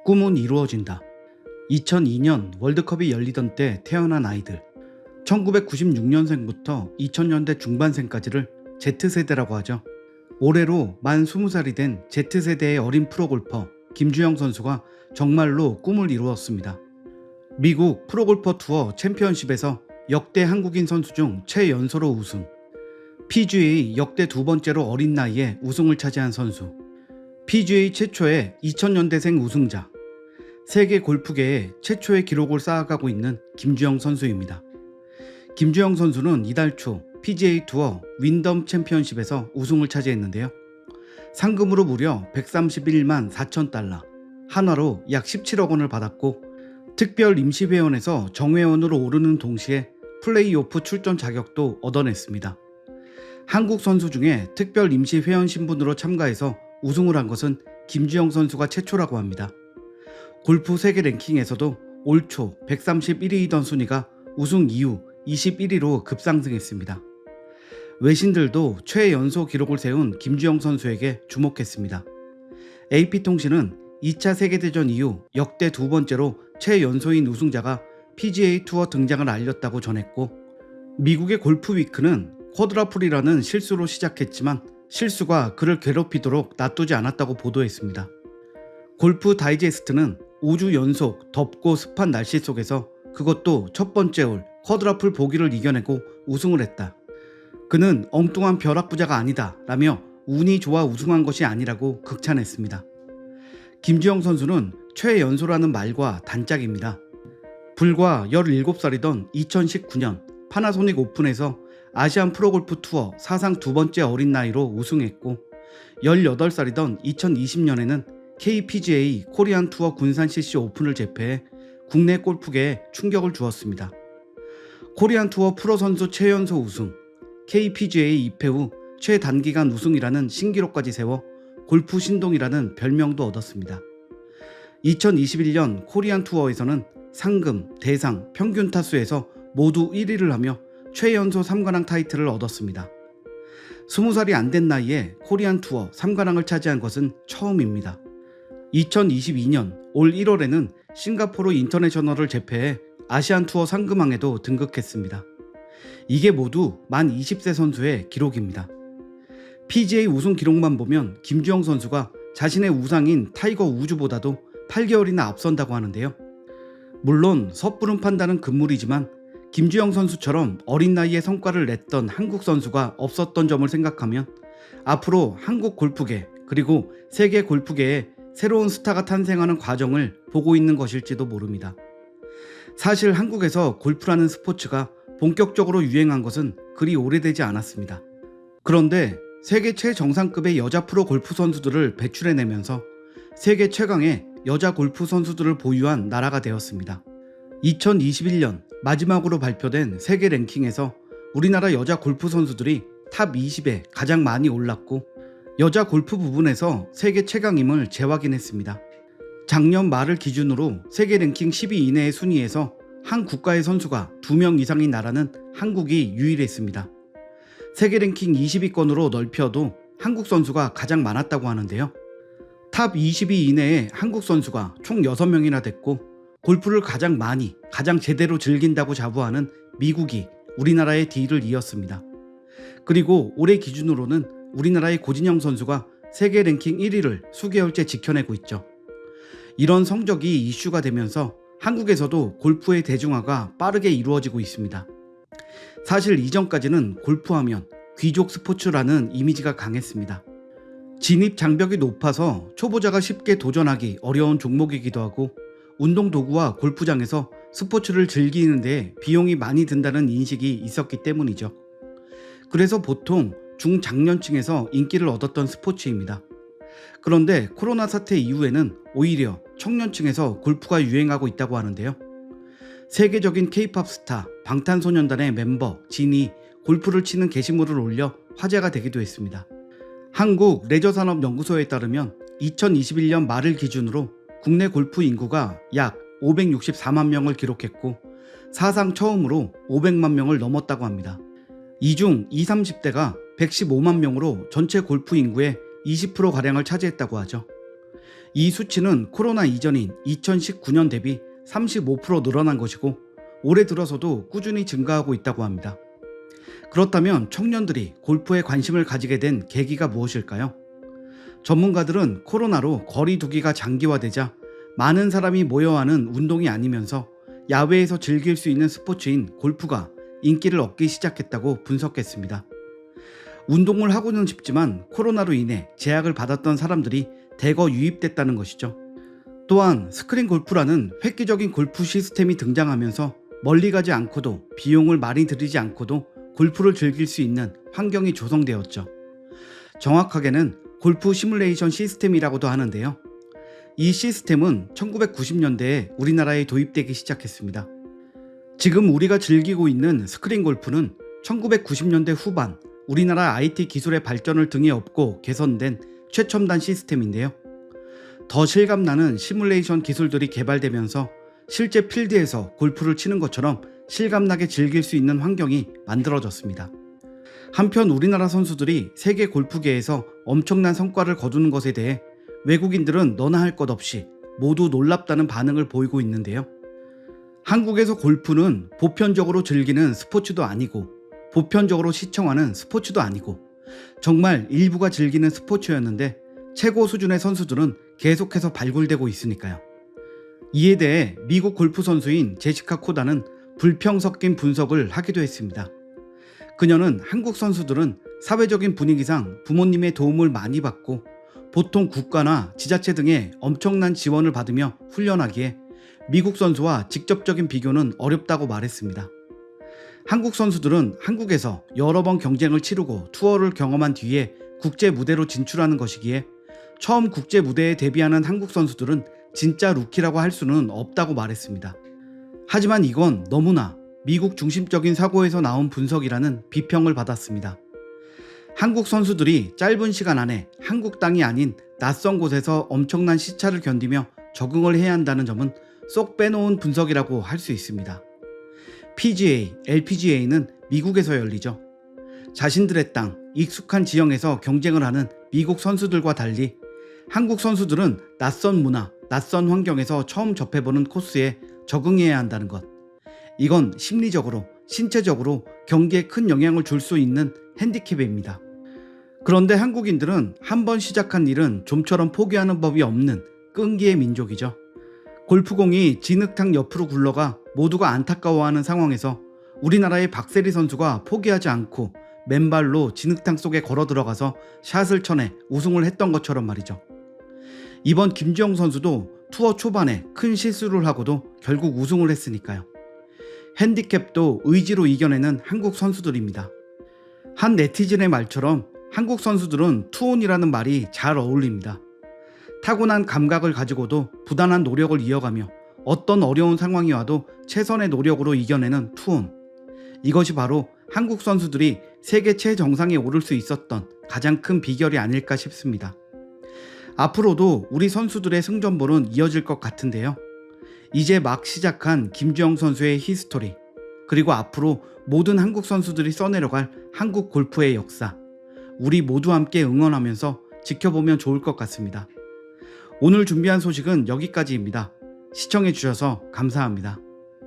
꿈은 이루어진다. 2002년 월드컵이 열리던 때 태어난 아이들, 1996년생부터 2000년대 중반생까지를 Z세대라고 하죠. 올해로 만 20살이 된 Z세대의 어린 프로골퍼 김주영 선수가 정말로 꿈을 이루었습니다. 미국 프로골퍼 투어 챔피언십에서 역대 한국인 선수 중 최연소로 우승, PGA 역대 두 번째로 어린 나이에 우승을 차지한 선수, PGA 최초의 2000년대생 우승자, 세계 골프계에 최초의 기록을 쌓아가고 있는 김주영 선수입니다. 김주영 선수는 이달 초 PGA 투어 윈덤 챔피언십에서 우승을 차지했는데요. 상금으로 무려 131만 4천 달러, 한화로 약 17억 원을 받았고, 특별 임시회원에서 정회원으로 오르는 동시에 플레이오프 출전 자격도 얻어냈습니다. 한국 선수 중에 특별 임시회원 신분으로 참가해서 우승을 한 것은 김주영 선수가 최초라고 합니다. 골프 세계 랭킹에서도 올 초 131위이던 순위가 우승 이후 21위로 급상승했습니다. 외신들도 최연소 기록을 세운 김주영 선수에게 주목했습니다. AP통신은 2차 세계대전 이후 역대 두 번째로 최연소인 우승자가 PGA 투어 등장을 알렸다고 전했고, 미국의 골프위크는 쿼드라플이라는 실수로 시작했지만 실수가 그를 괴롭히도록 놔두지 않았다고 보도했습니다. 골프 다이제스트는 5주 연속 덥고 습한 날씨 속에서 그것도 첫 번째 홀 쿼드라플 보기를 이겨내고 우승을 했다. 그는 엉뚱한 벼락부자가 아니다 라며 운이 좋아 우승한 것이 아니라고 극찬했습니다. 김주영 선수는 최연소라는 말과 단짝입니다. 불과 17살이던 2019년 파나소닉 오픈에서 아시안 프로골프 투어 사상 두 번째 어린 나이로 우승했고, 18살이던 2020년에는 KPGA 코리안 투어 군산 CC 오픈을 제패해 국내 골프계에 충격을 주었습니다. 코리안 투어 프로 선수 최연소 우승, KPGA 입회 후 최단기간 우승이라는 신기록까지 세워 골프 신동이라는 별명도 얻었습니다. 2021년 코리안 투어에서는 상금, 대상, 평균 타수에서 모두 1위를 하며 최연소 3관왕 타이틀을 얻었습니다. 20살이 안 된 나이에 코리안 투어 3관왕을 차지한 것은 처음입니다. 2022년 올 1월에는 싱가포르 인터내셔널을 제패해 아시안 투어 상금왕에도 등극했습니다. 이게 모두 만 20세 선수의 기록입니다. PGA 우승 기록만 보면 김주영 선수가 자신의 우상인 타이거 우즈보다도 8개월이나 앞선다고 하는데요. 물론 섣부른 판단은 금물이지만 김주영 선수처럼 어린 나이에 성과를 냈던 한국 선수가 없었던 점을 생각하면 앞으로 한국 골프계 그리고 세계 골프계에 새로운 스타가 탄생하는 과정을 보고 있는 것일지도 모릅니다. 사실 한국에서 골프라는 스포츠가 본격적으로 유행한 것은 그리 오래되지 않았습니다. 그런데 세계 최정상급의 여자 프로 골프 선수들을 배출해내면서 세계 최강의 여자 골프 선수들을 보유한 나라가 되었습니다. 2021년 마지막으로 발표된 세계 랭킹에서 우리나라 여자 골프 선수들이 탑 20에 가장 많이 올랐고, 여자 골프 부분에서 세계 최강임을 재확인했습니다. 작년 말을 기준으로 세계 랭킹 10위 이내의 순위에서 한 국가의 선수가 2명 이상인 나라는 한국이 유일했습니다. 세계 랭킹 20위권으로 넓혀도 한국 선수가 가장 많았다고 하는데요. 탑 20위 이내에 한국 선수가 총 6명이나 됐고, 골프를 가장 많이, 가장 제대로 즐긴다고 자부하는 미국이 우리나라의 뒤를 이었습니다. 그리고 올해 기준으로는 우리나라의 고진영 선수가 세계 랭킹 1위를 수개월째 지켜내고 있죠. 이런 성적이 이슈가 되면서 한국에서도 골프의 대중화가 빠르게 이루어지고 있습니다. 사실 이전까지는 골프하면 귀족 스포츠라는 이미지가 강했습니다. 진입 장벽이 높아서 초보자가 쉽게 도전하기 어려운 종목이기도 하고, 운동 도구와 골프장에서 스포츠를 즐기는 데 비용이 많이 든다는 인식이 있었기 때문이죠. 그래서 보통 중장년층에서 인기를 얻었던 스포츠입니다. 그런데 코로나 사태 이후에는 오히려 청년층에서 골프가 유행하고 있다고 하는데요. 세계적인 K-팝 스타 방탄소년단의 멤버 진이 골프를 치는 게시물을 올려 화제가 되기도 했습니다. 한국레저산업연구소에 따르면 2021년 말을 기준으로 국내 골프 인구가 약 564만 명을 기록했고, 사상 처음으로 500만 명을 넘었다고 합니다. 이 중 20, 30대가 115만 명으로 전체 골프 인구의 20%가량을 차지했다고 하죠. 이 수치는 코로나 이전인 2019년 대비 35% 늘어난 것이고 올해 들어서도 꾸준히 증가하고 있다고 합니다. 그렇다면 청년들이 골프에 관심을 가지게 된 계기가 무엇일까요? 전문가들은 코로나로 거리 두기가 장기화되자 많은 사람이 모여하는 운동이 아니면서 야외에서 즐길 수 있는 스포츠인 골프가 인기를 얻기 시작했다고 분석했습니다. 운동을 하고는 싶지만 코로나로 인해 제약을 받았던 사람들이 대거 유입됐다는 것이죠. 또한 스크린 골프라는 획기적인 골프 시스템이 등장하면서 멀리 가지 않고도 비용을 많이 들이지 않고도 골프를 즐길 수 있는 환경이 조성되었죠. 정확하게는 골프 시뮬레이션 시스템이라고도 하는데요. 이 시스템은 1990년대에 우리나라에 도입되기 시작했습니다. 지금 우리가 즐기고 있는 스크린 골프는 1990년대 후반 우리나라 IT 기술의 발전을 등에 업고 개선된 최첨단 시스템인데요. 더 실감나는 시뮬레이션 기술들이 개발되면서 실제 필드에서 골프를 치는 것처럼 실감나게 즐길 수 있는 환경이 만들어졌습니다. 한편 우리나라 선수들이 세계 골프계에서 엄청난 성과를 거두는 것에 대해 외국인들은 너나 할 것 없이 모두 놀랍다는 반응을 보이고 있는데요. 한국에서 골프는 보편적으로 즐기는 스포츠도 아니고 보편적으로 시청하는 스포츠도 아니고 정말 일부가 즐기는 스포츠였는데 최고 수준의 선수들은 계속해서 발굴되고 있으니까요. 이에 대해 미국 골프 선수인 제시카 코다는 불평 섞인 분석을 하기도 했습니다. 그녀는 한국 선수들은 사회적인 분위기상 부모님의 도움을 많이 받고 보통 국가나 지자체 등의 엄청난 지원을 받으며 훈련하기에 미국 선수와 직접적인 비교는 어렵다고 말했습니다. 한국 선수들은 한국에서 여러 번 경쟁을 치르고 투어를 경험한 뒤에 국제 무대로 진출하는 것이기에 처음 국제 무대에 데뷔하는 한국 선수들은 진짜 루키라고 할 수는 없다고 말했습니다. 하지만 이건 너무나 미국 중심적인 사고에서 나온 분석이라는 비평을 받았습니다. 한국 선수들이 짧은 시간 안에 한국 땅이 아닌 낯선 곳에서 엄청난 시차를 견디며 적응을 해야 한다는 점은 쏙 빼놓은 분석이라고 할 수 있습니다. PGA, LPGA는 미국에서 열리죠. 자신들의 땅, 익숙한 지형에서 경쟁을 하는 미국 선수들과 달리 한국 선수들은 낯선 문화, 낯선 환경에서 처음 접해보는 코스에 적응해야 한다는 것. 이건 심리적으로, 신체적으로 경기에 큰 영향을 줄 수 있는 핸디캡입니다. 그런데 한국인들은 한번 시작한 일은 좀처럼 포기하는 법이 없는 끈기의 민족이죠. 골프공이 진흙탕 옆으로 굴러가 모두가 안타까워하는 상황에서 우리나라의 박세리 선수가 포기하지 않고 맨발로 진흙탕 속에 걸어 들어가서 샷을 쳐내 우승을 했던 것처럼 말이죠. 이번 김주영 선수도 투어 초반에 큰 실수를 하고도 결국 우승을 했으니까요. 핸디캡도 의지로 이겨내는 한국 선수들입니다. 한 네티즌의 말처럼 한국 선수들은 투혼이라는 말이 잘 어울립니다. 타고난 감각을 가지고도 부단한 노력을 이어가며 어떤 어려운 상황이 와도 최선의 노력으로 이겨내는 투혼. 이것이 바로 한국 선수들이 세계 최정상에 오를 수 있었던 가장 큰 비결이 아닐까 싶습니다. 앞으로도 우리 선수들의 승전보는 이어질 것 같은데요. 이제 막 시작한 김주영 선수의 히스토리, 그리고 앞으로 모든 한국 선수들이 써내려갈 한국 골프의 역사, 우리 모두 함께 응원하면서 지켜보면 좋을 것 같습니다. 오늘 준비한 소식은 여기까지입니다. 시청해주셔서 감사합니다.